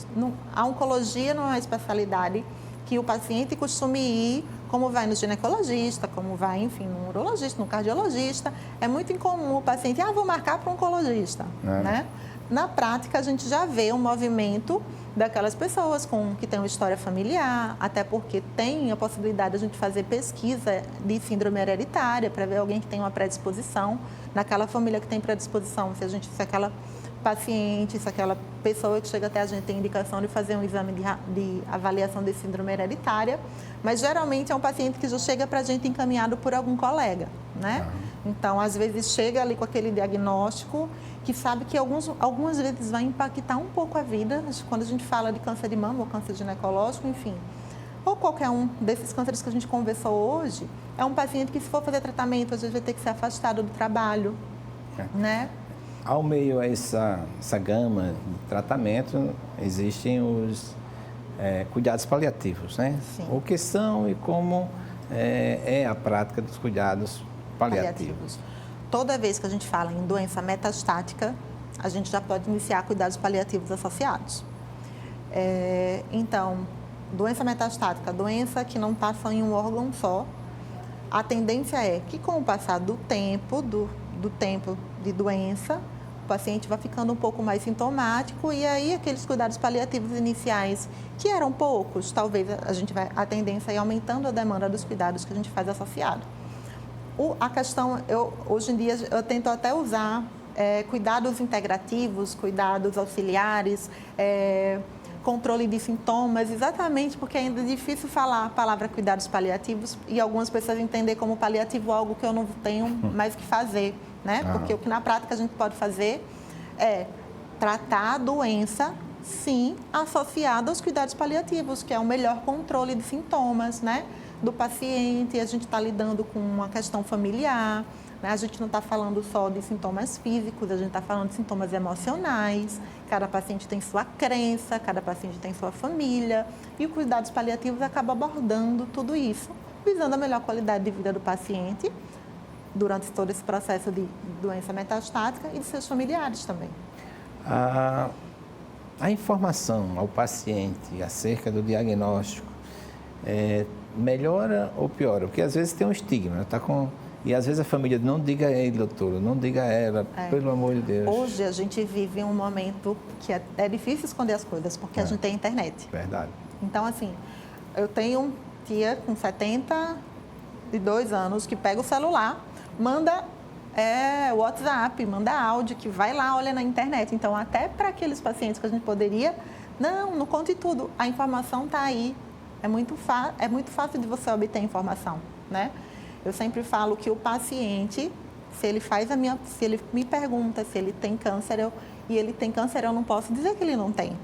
A oncologia não é uma especialidade que o paciente costume ir, como vai no ginecologista, como vai, enfim, no urologista, no cardiologista. É muito incomum o paciente, vou marcar para um oncologista, né? Na prática, a gente já vê um movimento daquelas pessoas que têm uma história familiar, até porque tem a possibilidade de a gente fazer pesquisa de síndrome hereditária para ver alguém que tem uma predisposição, naquela família que tem predisposição, se aquela paciente, se aquela pessoa que chega até a gente tem indicação de fazer um exame de avaliação de síndrome hereditária, mas geralmente é um paciente que já chega para a gente encaminhado por algum colega, né? Então, às vezes chega ali com aquele diagnóstico que sabe que algumas vezes vai impactar um pouco a vida, quando a gente fala de câncer de mama ou câncer ginecológico, enfim, ou qualquer um desses cânceres que a gente conversou hoje, é um paciente que, se for fazer tratamento, às vezes vai ter que ser afastado do trabalho, né? Ao meio a essa gama de tratamento, existem os cuidados paliativos, né? Sim. O que são e como é a prática dos cuidados paliativos. Toda vez que a gente fala em doença metastática, a gente já pode iniciar cuidados paliativos associados. Então, doença metastática, doença que não passa em um órgão só, a tendência é que, com o passar do tempo, do tempo de doença, o paciente vai ficando um pouco mais sintomático e aí aqueles cuidados paliativos iniciais, que eram poucos, talvez a tendência é aumentando a demanda dos cuidados que a gente faz associado. A questão, hoje em dia, eu tento até usar cuidados integrativos, cuidados auxiliares, controle de sintomas, exatamente porque ainda é difícil falar a palavra cuidados paliativos e algumas pessoas entender como paliativo algo que eu não tenho mais que fazer, né? Porque o que na prática a gente pode fazer é tratar a doença, sim, associada aos cuidados paliativos, que é o melhor controle de sintomas, né, do paciente. A gente está lidando com uma questão familiar, né? A gente não está falando só de sintomas físicos, a gente está falando de sintomas emocionais. Cada paciente tem sua crença, cada paciente tem sua família. E os cuidados paliativos acabam abordando tudo isso, visando a melhor qualidade de vida do paciente durante todo esse processo de doença metastática e de seus familiares também. A informação ao paciente acerca do diagnóstico melhora ou piora? Porque às vezes tem um estigma, e às vezes a família não diga a ele, doutora, não diga a ela, pelo amor de Deus. Hoje a gente vive um momento que é difícil esconder as coisas, porque a gente tem internet. Verdade. Então, assim, eu tenho tia com 72 anos que pega o celular, manda WhatsApp, manda áudio, que vai lá, olha na internet. Então, até para aqueles pacientes que a gente poderia... Não conte tudo. A informação está aí É muito fácil de você obter informação, né? Eu sempre falo que o paciente, se ele me pergunta se ele tem câncer, e ele tem câncer, eu não posso dizer que ele não tem,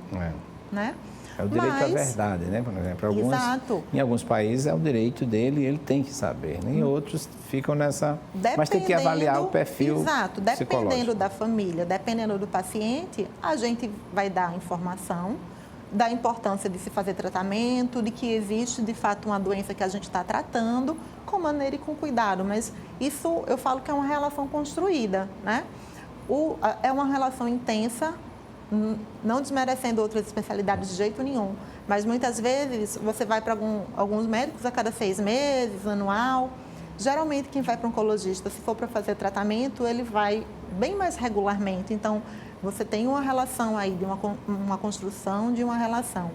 né? É o direito à verdade, né? Por exemplo, exato. Em alguns países é o direito dele e ele tem que saber. Em outros ficam nessa... Mas tem que avaliar o perfil exato, dependendo psicológico. da família, dependendo do paciente, a gente vai dar informação da importância de se fazer tratamento, de que existe, de fato, uma doença que a gente está tratando, com maneira e com cuidado. Mas isso, eu falo que é uma relação construída, né? É uma relação intensa, não desmerecendo outras especialidades de jeito nenhum, mas muitas vezes você vai para alguns médicos a cada 6 meses, anual. Geralmente, quem vai para um oncologista, se for para fazer tratamento, ele vai bem mais regularmente. Então, você tem uma relação aí, de uma construção de uma relação.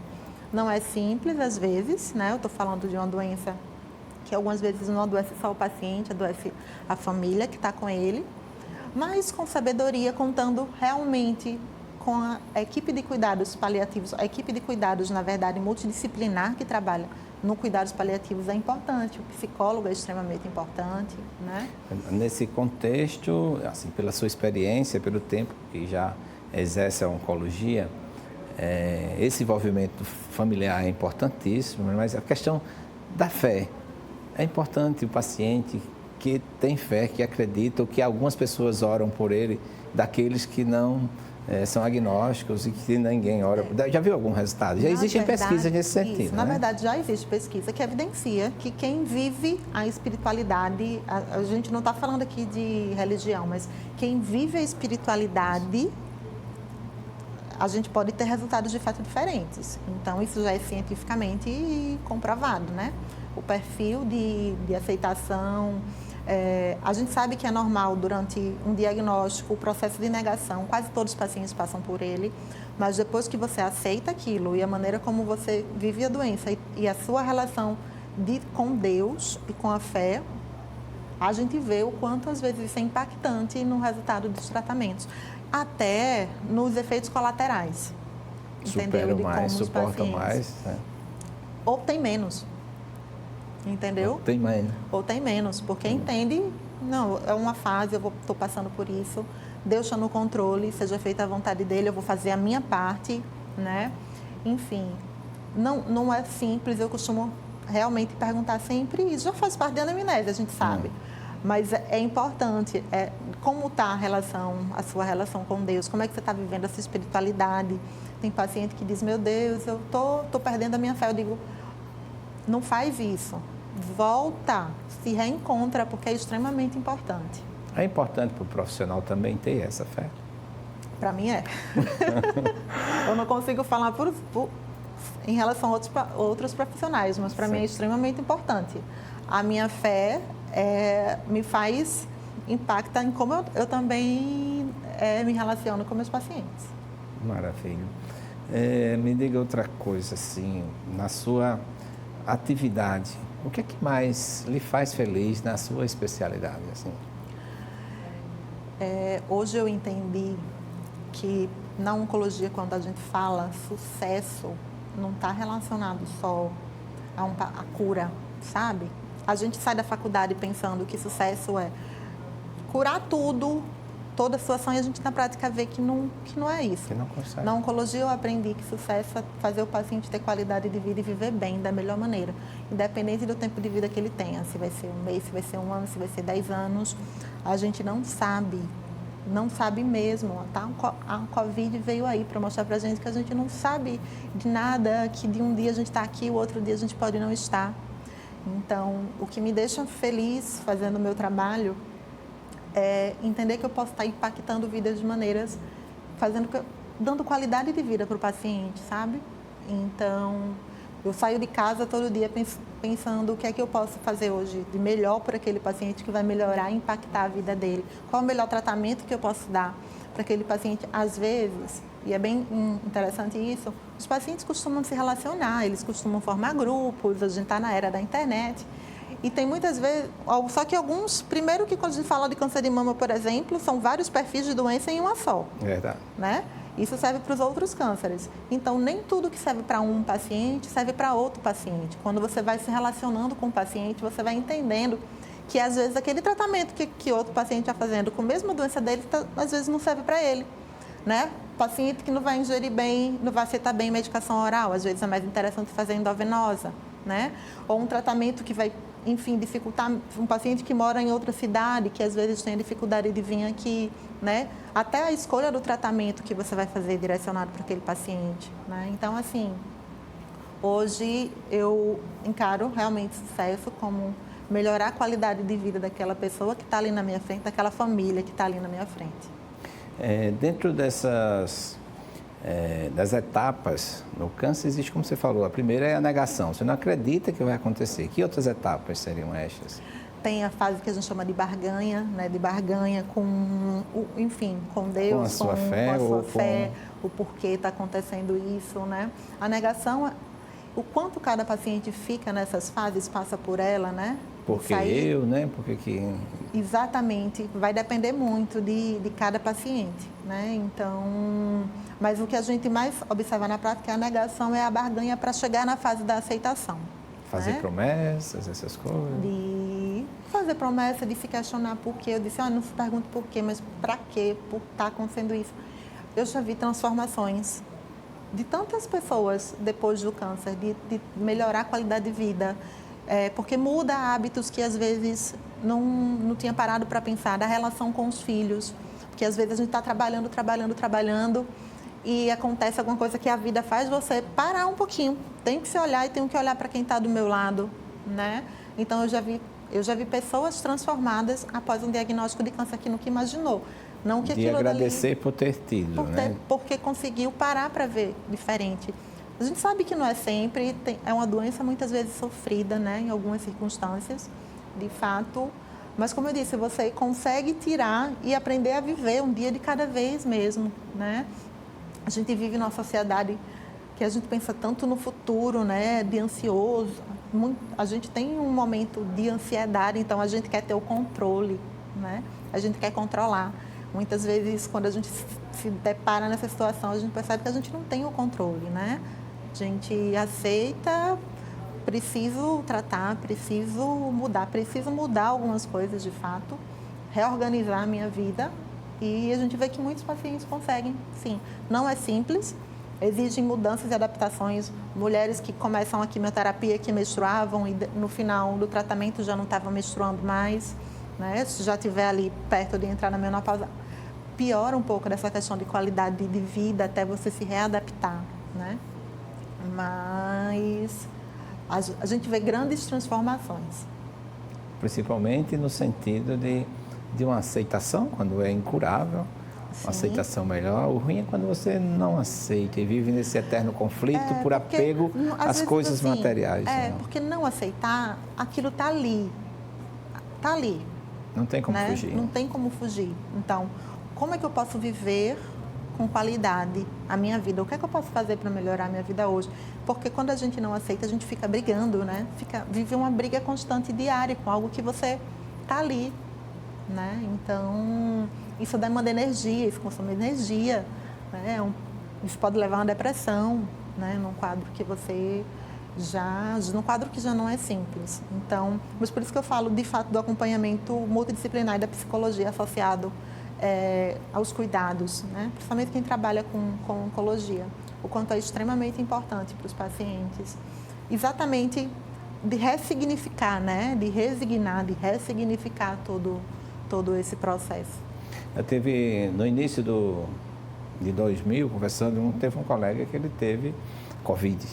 Não é simples, às vezes, né? Eu estou falando de uma doença que algumas vezes não adoece só o paciente, adoece a família que está com ele, mas com sabedoria, contando realmente com a equipe de cuidados paliativos, a equipe de cuidados, na verdade, multidisciplinar que trabalha no cuidados paliativos é importante, o psicólogo é extremamente importante, né? Nesse contexto, assim, pela sua experiência, pelo tempo que já exerce a oncologia, esse envolvimento familiar é importantíssimo, mas a questão da fé, é importante o paciente que tem fé, que acredita, ou que algumas pessoas oram por ele, daqueles que não são agnósticos e que ninguém ora. Já viu algum resultado? Já existem pesquisas nesse sentido, isso, né? Na verdade, já existe pesquisa que evidencia que quem vive a espiritualidade, a gente não está falando aqui de religião, mas quem vive a espiritualidade, a gente pode ter resultados de fato diferentes. Então, isso já é cientificamente comprovado, né? O perfil de aceitação. A gente sabe que é normal durante um diagnóstico, o processo de negação, quase todos os pacientes passam por ele, mas depois que você aceita aquilo e a maneira como você vive a doença e a sua relação com Deus e com a fé, a gente vê o quanto às vezes isso é impactante no resultado dos tratamentos, até nos efeitos colaterais. Superam mais, suportam mais. Ou tem menos. Entendeu? Ou tem menos, porque entende, não, é uma fase, eu estou passando por isso, Deus está no controle, seja feita a vontade dele, eu vou fazer a minha parte, né? Enfim, não é simples, eu costumo realmente perguntar sempre isso, já faz parte da anamnese, a gente sabe, mas é importante, como está a sua relação com Deus, como é que você está vivendo essa espiritualidade. Tem paciente que diz, meu Deus, eu tô perdendo a minha fé, eu digo, não faz isso. Volta, se reencontra, porque é extremamente importante. É importante para o profissional também ter essa fé? Para mim é. Eu não consigo falar em relação a outros profissionais, mas para mim é extremamente importante. A minha fé impacta em como eu também me relaciono com meus pacientes. Maravilha. Me diga outra coisa, assim, na sua atividade, o que é que mais lhe faz feliz na sua especialidade? Assim? Hoje eu entendi que na oncologia, quando a gente fala sucesso, não está relacionado só a cura, sabe? A gente sai da faculdade pensando que sucesso é curar tudo, toda a situação, e a gente na prática vê que não é isso. Que não consegue. Na oncologia eu aprendi que sucesso é fazer o paciente ter qualidade de vida e viver bem, da melhor maneira, independente do tempo de vida que ele tenha, se vai ser um mês, se vai ser um ano, se vai ser 10 anos, a gente não sabe mesmo, tá? A Covid veio aí para mostrar para a gente que a gente não sabe de nada, que de um dia a gente está aqui, o outro dia a gente pode não estar. Então, o que me deixa feliz fazendo o meu trabalho é entender que eu posso estar impactando vidas de maneiras, dando qualidade de vida para o paciente, sabe? Então, eu saio de casa todo dia pensando o que é que eu posso fazer hoje de melhor para aquele paciente que vai melhorar e impactar a vida dele. Qual é o melhor tratamento que eu posso dar para aquele paciente? Às vezes, e é bem interessante isso, os pacientes costumam se relacionar, eles costumam formar grupos, a gente está na era da internet. E tem muitas vezes, só que alguns, primeiro que quando a gente fala de câncer de mama, por exemplo, são vários perfis de doença em uma só. Verdade. Né? Isso serve para os outros cânceres. Então, nem tudo que serve para um paciente serve para outro paciente. Quando você vai se relacionando com o paciente, você vai entendendo que, às vezes, aquele tratamento que outro paciente está fazendo com a mesma doença dele, às vezes não serve para ele, né? Paciente que não vai ingerir bem, não vai aceitar bem medicação oral, às vezes é mais interessante fazer endovenosa, né? Ou um tratamento que vai, enfim, dificultar um paciente que mora em outra cidade, que às vezes tem dificuldade de vir aqui, né? Até a escolha do tratamento que você vai fazer direcionado para aquele paciente, né? Então, assim, hoje eu encaro realmente sucesso como melhorar a qualidade de vida daquela pessoa que está ali na minha frente, daquela família que está ali na minha frente. Dentro das etapas no câncer, existe, como você falou, a primeira é a negação. Você não acredita que vai acontecer. Que outras etapas seriam estas? Tem a fase que a gente chama de barganha, né? De barganha com, enfim, com Deus, com a sua fé, o porquê está acontecendo isso, né? A negação, o quanto cada paciente fica nessas fases, passa por ela, né? Porque eu, né? Porque que... Exatamente, vai depender muito de cada paciente, né? Então, mas o que a gente mais observa na prática é a negação, é a barganha para chegar na fase da aceitação. Fazer, né? Promessas, essas coisas. De fazer promessa, de se questionar por quê. Eu disse, não se pergunte por quê, mas para quê, por estar acontecendo isso. Eu já vi transformações de tantas pessoas depois do câncer, de melhorar a qualidade de vida, porque muda hábitos que às vezes não tinha parado para pensar, da relação com os filhos, porque às vezes a gente está trabalhando e acontece alguma coisa que a vida faz você parar um pouquinho, tem que se olhar e tenho que olhar para quem está do meu lado, né? Então eu já vi pessoas transformadas após um diagnóstico de câncer que nunca imaginou. Não que de agradecer por ter tido, né? Porque conseguiu parar para ver diferente. A gente sabe que não é sempre, é uma doença muitas vezes sofrida, né? Em algumas circunstâncias, de fato. Mas, como eu disse, você consegue tirar e aprender a viver um dia de cada vez mesmo, né? A gente vive numa sociedade que a gente pensa tanto no futuro, né? De ansioso. A gente tem um momento de ansiedade, então a gente quer ter o controle, né? A gente quer controlar. Muitas vezes, quando a gente se depara nessa situação, a gente percebe que a gente não tem o controle, né? A gente aceita, preciso tratar, preciso mudar algumas coisas de fato, reorganizar a minha vida, e a gente vê que muitos pacientes conseguem, sim. Não é simples, exigem mudanças e adaptações. Mulheres que começam a quimioterapia, que menstruavam e no final do tratamento já não estavam menstruando mais, né? Se já estiver ali perto de entrar na menopausa, piora um pouco dessa questão de qualidade de vida até você se readaptar, né? Mas a gente vê grandes transformações. Principalmente no sentido de uma aceitação, quando é incurável, uma aceitação melhor. O ruim é quando você não aceita e vive nesse eterno conflito por apego às coisas assim, materiais. Porque não aceitar, aquilo está ali. Está ali. Não tem como fugir. Não tem como fugir. Então, como é que eu posso viver com qualidade a minha vida? O que é que eu posso fazer para melhorar a minha vida hoje? Porque quando a gente não aceita, a gente fica brigando, né? Vive uma briga constante diária com algo que você está ali, né? Então, isso demanda energia, isso consome energia, né? Isso pode levar a uma depressão, né? Num quadro que já não é simples. Então, mas por isso que eu falo, de fato, do acompanhamento multidisciplinar e da psicologia associado aos cuidados, né? Principalmente quem trabalha com oncologia, o quanto é extremamente importante para os pacientes. Exatamente de ressignificar, né? De resignar, de ressignificar todo esse processo. Eu teve, no início de 2000, conversando, teve um colega que ele teve Covid,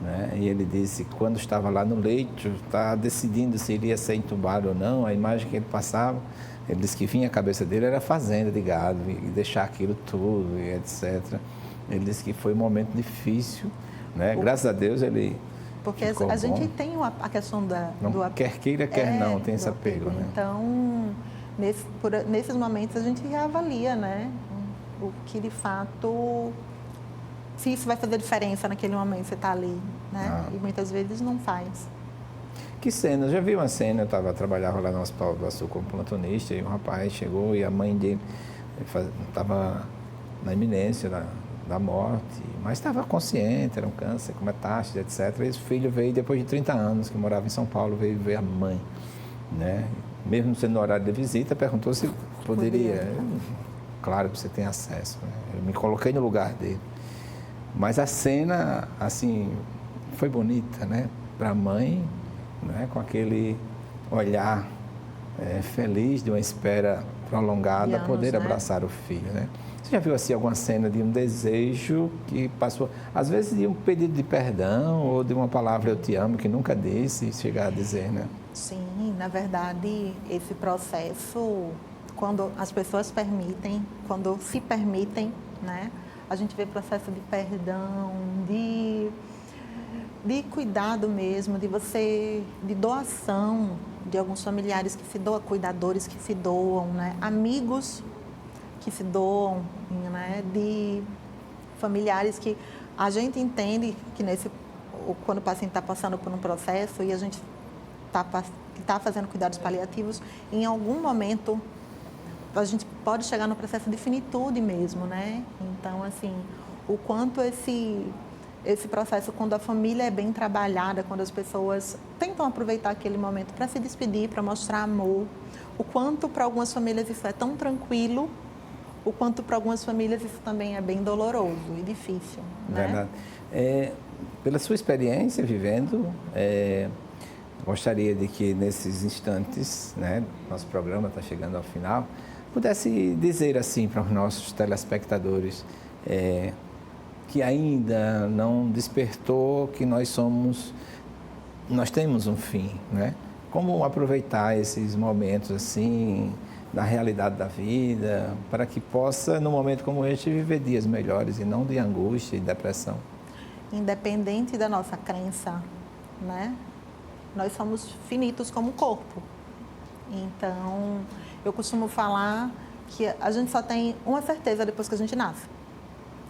né? E ele disse que quando estava lá no leito, estava decidindo se iria ser entubado ou não, a imagem que ele passava, ele disse que vinha a cabeça dele era fazenda de gado e deixar aquilo tudo e etc. Ele disse que foi um momento difícil, né? Graças a Deus ele porque a gente tem a questão do apego. Quer queira, quer não, tem esse apego, né? Então, nesses momentos a gente reavalia, né? O que de fato, se isso vai fazer diferença naquele momento, você está ali, né? E muitas vezes não faz. Que cena? Eu já vi uma cena, eu trabalhava lá no Hospital do Açúcar como plantonista, e um rapaz chegou e a mãe dele estava na iminência da morte, mas estava consciente, era um câncer com metástase, etc. E esse filho veio depois de 30 anos, que morava em São Paulo, veio ver a mãe, né? Mesmo sendo no horário de visita, perguntou se poderia. Claro que você tem acesso, né? Eu me coloquei no lugar dele. Mas a cena, assim, foi bonita, né? Para a mãe, né? Com aquele olhar feliz de uma espera prolongada, anos, poder né? abraçar o filho, né? Você já viu assim alguma cena de um desejo que passou, às vezes de um pedido de perdão ou de uma palavra eu te amo que nunca disse e chegar a dizer, né? Sim, na verdade, esse processo, quando as pessoas permitem, quando se permitem, né? A gente vê processo de perdão, de cuidado mesmo, de doação de alguns familiares que se doam, cuidadores que se doam, né? Amigos que se doam, né? De familiares que a gente entende que quando o paciente está passando por um processo e a gente está fazendo cuidados paliativos, em algum momento a gente pode chegar no processo de finitude mesmo, né? Então, assim, o quanto esse processo, quando a família é bem trabalhada, quando as pessoas tentam aproveitar aquele momento para se despedir, para mostrar amor, o quanto para algumas famílias isso é tão tranquilo, o quanto para algumas famílias isso também é bem doloroso e difícil, né? Verdade. Pela sua experiência vivendo, gostaria de que nesses instantes, né, nosso programa está chegando ao final, pudesse dizer assim para os nossos telespectadores que ainda não despertou que nós temos um fim, né? Como aproveitar esses momentos assim, na realidade da vida, para que possa, num momento como este, viver dias melhores e não de angústia e depressão. Independente da nossa crença, né? Nós somos finitos como corpo. Então, eu costumo falar que a gente só tem uma certeza depois que a gente nasce,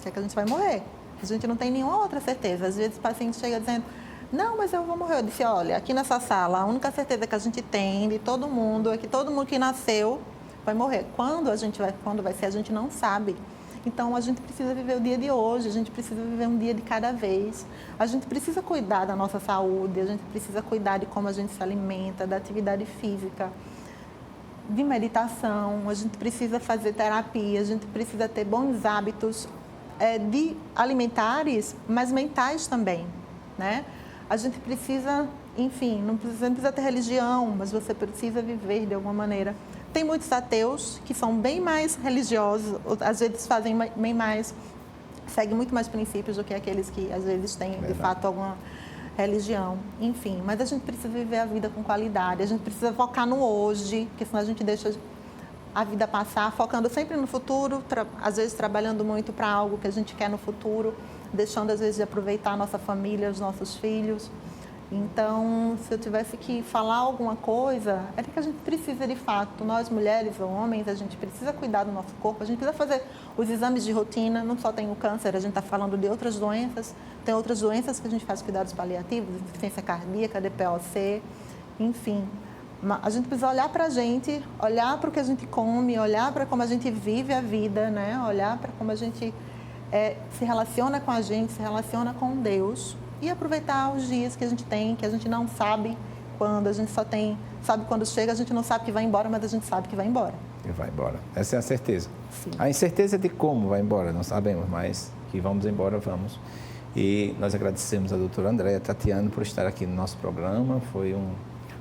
que é que a gente vai morrer. A gente não tem nenhuma outra certeza. Às vezes o paciente chega dizendo, não, mas eu vou morrer. Eu disse, olha, aqui nessa sala, a única certeza que a gente tem de todo mundo é que todo mundo que nasceu vai morrer. Quando vai ser, a gente não sabe. Então, a gente precisa viver o dia de hoje, a gente precisa viver um dia de cada vez. A gente precisa cuidar da nossa saúde, a gente precisa cuidar de como a gente se alimenta, da atividade física, de meditação, a gente precisa fazer terapia, a gente precisa ter bons hábitos de alimentares, mas mentais também, né? A gente precisa, enfim, você não precisa ter religião, mas você precisa viver de alguma maneira. Tem muitos ateus que são bem mais religiosos, às vezes fazem bem mais, seguem muito mais princípios do que aqueles que às vezes têm, de fato, alguma religião. Enfim, mas a gente precisa viver a vida com qualidade, a gente precisa focar no hoje, porque senão a gente deixa a vida passar, focando sempre no futuro, às vezes trabalhando muito para algo que a gente quer no futuro, deixando às vezes de aproveitar a nossa família, os nossos filhos. Então, se eu tivesse que falar alguma coisa, é que a gente precisa de fato, nós mulheres ou homens, a gente precisa cuidar do nosso corpo, a gente precisa fazer os exames de rotina, não só tem o câncer, a gente está falando de outras doenças, tem outras doenças que a gente faz cuidados paliativos, insuficiência cardíaca, DPOC, enfim. A gente precisa olhar para a gente, olhar para o que a gente come, olhar para como a gente vive a vida, né? Olhar para como a gente se relaciona com a gente, se relaciona com Deus e aproveitar os dias que a gente tem, que a gente não sabe quando, a gente só sabe quando chega, a gente não sabe que vai embora, mas a gente sabe que vai embora. E vai embora. Essa é a certeza. Sim. A incerteza de como vai embora, não sabemos, mas que vamos embora, vamos. E nós agradecemos a doutora Andréia Tatiano por estar aqui no nosso programa, foi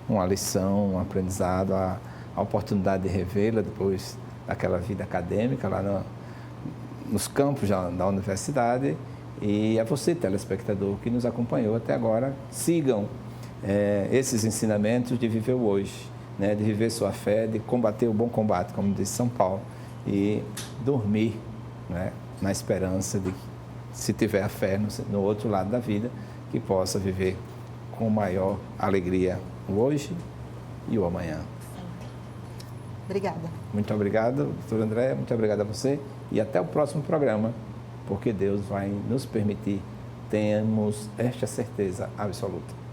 uma lição, um aprendizado, a oportunidade de revê-la depois daquela vida acadêmica lá nos campos da universidade. E a você, telespectador, que nos acompanhou até agora, sigam esses ensinamentos de viver o hoje, né? De viver sua fé, de combater o bom combate, como diz São Paulo, e dormir, né? Na esperança de, se tiver a fé no outro lado da vida, que possa viver com maior alegria o hoje e o amanhã. Obrigada. Muito obrigado, doutora Andréia, muito obrigado a você e até o próximo programa, porque Deus vai nos permitir, tenhamos esta certeza absoluta.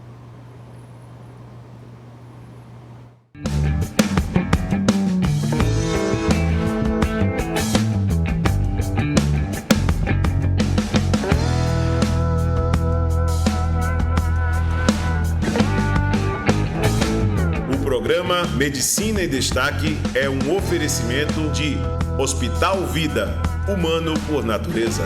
programa Medicina em Destaque é um oferecimento de Hospital Vida, humano por natureza.